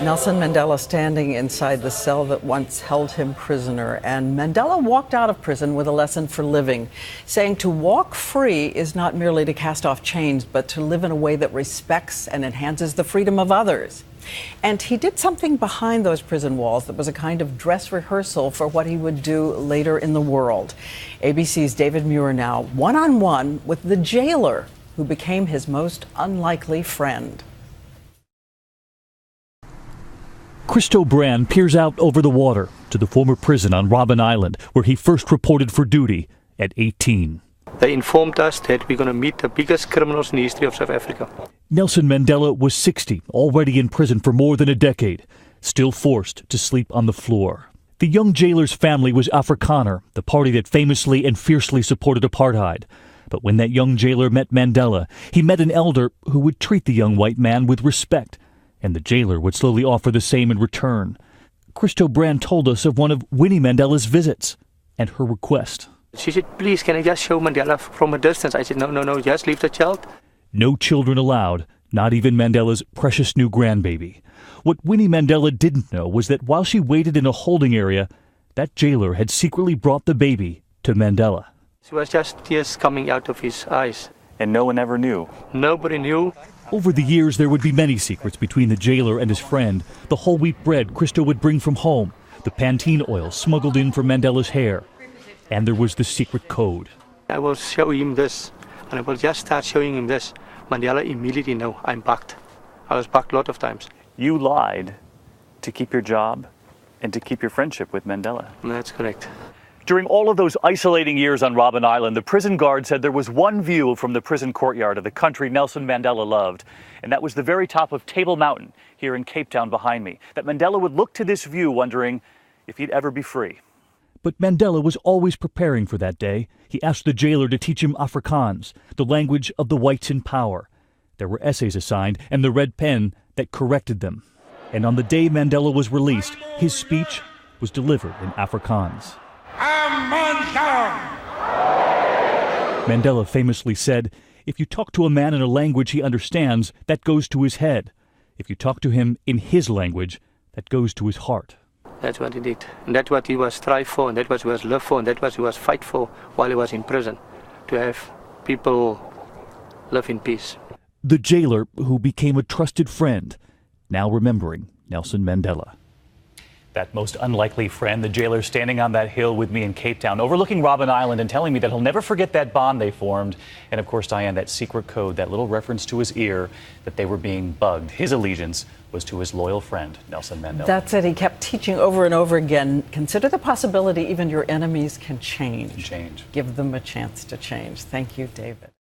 Nelson Mandela standing inside the cell that once held him prisoner. And Mandela walked out of prison with a lesson for living, saying to walk free is not merely to cast off chains, but to live in a way that respects and enhances the freedom of others. And he did something behind those prison walls that was a kind of dress rehearsal for what he would do later in the world. ABC's David Muir now, one-on-one with the jailer who became his most unlikely friend. Christo Brand peers out over the water to the former prison on Robben Island, where he first reported for duty at 18. They informed us that we're going to meet the biggest criminals in the history of South Africa. Nelson Mandela was 60, already in prison for more than a decade, still forced to sleep on the floor. The young jailer's family was Afrikaner, the party that famously and fiercely supported apartheid. But when that young jailer met Mandela, he met an elder who would treat the young white man with respect, and the jailer would slowly offer the same in return. Christo Brand told us of one of Winnie Mandela's visits and her request. She said, "Please, can I just show Mandela from a distance?" I said, no, just leave the child. No children allowed, not even Mandela's precious new grandbaby. What Winnie Mandela didn't know was that while she waited in a holding area, that jailer had secretly brought the baby to Mandela. It was just tears coming out of his eyes. And no one ever knew? Nobody knew. Over the years, there would be many secrets between the jailer and his friend. The whole wheat bread Christo would bring from home, the Pantene oil smuggled in for Mandela's hair. And there was the secret code. I will show him this, and I will just start showing him this. Mandela immediately know I'm bugged. I was bugged a lot of times. You lied to keep your job and to keep your friendship with Mandela. That's correct. During all of those isolating years on Robben Island, the prison guard said there was one view from the prison courtyard of the country Nelson Mandela loved, and that was the very top of Table Mountain here in Cape Town behind me. That Mandela would look to this view wondering if he'd ever be free. But Mandela was always preparing for that day. He asked the jailer to teach him Afrikaans, the language of the whites in power. There were essays assigned and the red pen that corrected them. And on the day Mandela was released, his speech was delivered in Afrikaans. Mandela famously said, "If you talk to a man in a language he understands, that goes to his head. If you talk to him in his language, that goes to his heart." That's what he did. And that's what he was strive for, and that's what he was live for, and that's what he was fight for while he was in prison, to have people live in peace. The jailer, who became a trusted friend, now remembering Nelson Mandela. That most unlikely friend, the jailer standing on that hill with me in Cape Town, overlooking Robben Island and telling me that he'll never forget that bond they formed. And of course, Diane, that secret code, that little reference to his ear that they were being bugged. His allegiance was to his loyal friend, Nelson Mandela. That's it. He kept teaching over and over again. Consider the possibility even your enemies can change. Change. Give them a chance to change. Thank you, David.